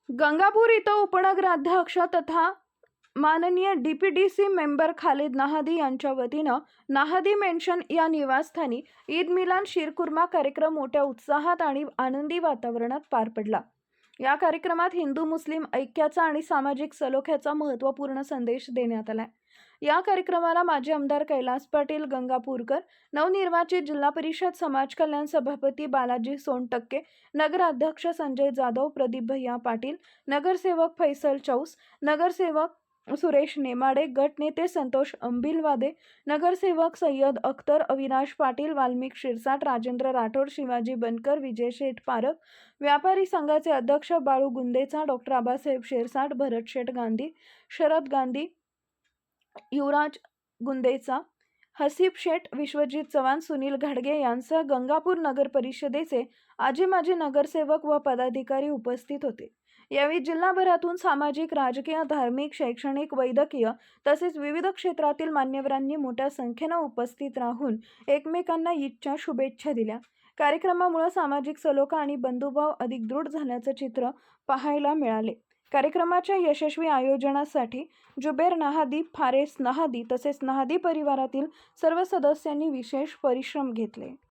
गंगापूर इथं उपनगराध्यक्ष तथा माननीय डीपीडीसी मेंबर खालिद नाहदी यांच्या वतीनं नाहदी मेन्शन या निवासस्थानी ईद मिलान शीरकुर्मा कार्यक्रम मोठ्या उत्साहात आणि आनंदी वातावरणात पार पडला। या कार्यक्रमात हिंदू मुस्लिम ऐक्याचा आणि सामाजिक सलोख्याचा महत्त्वपूर्ण संदेश देण्यात आला। या कार्यक्रमाला माजी आमदार कैलास पाटील गंगापूरकर, नवनिर्वाचित जिल्हा परिषद समाज कल्याण सभापती बालाजी सोनटक्के, नगराध्यक्ष संजय जाधव, प्रदीप भैया पाटील, नगरसेवक फैसल चौस, नगरसेवक सुरेश नेमाडे, गटनेते संतोष अंबिलवादे, नगरसेवक सय्यद अख्तर, अविनाश पाटील, वाल्मिक शिरसाट, राजेंद्र राठोड, शिवाजी बनकर, विजय शेठ पारख, व्यापारी संघाचे अध्यक्ष बाळू गुंदेचा, डॉक्टर आबासाहेब शिरसाट, भरत शेठ गांधी, शरद गांधी, युवराज गुंदेचा, हसीब शेठ, विश्वजित चव्हाण, सुनील घाडगे यांसह गंगापूर नगर परिषदेचे आजी माजी नगरसेवक व पदाधिकारी उपस्थित होते। यावेळी जिल्हाभरातून सामाजिक, राजकीय, धार्मिक, शैक्षणिक, वैद्यकीय तसेच विविध क्षेत्रातील मान्यवरांनी मोठ्या संख्येने उपस्थित राहून एकमेकांना ईदच्या शुभेच्छा दिल्या। कार्यक्रमामुळे सामाजिक सलोखा आणि बंधुभाव अधिक दृढ झाल्याचे चित्र पाहायला मिळाले। कार्यक्रमाच्या यशस्वी आयोजनासाठी जुबेर नाहदी, फारेस नाहदी तसेच नाहदी परिवारातील सर्व सदस्यांनी विशेष परिश्रम घेतले।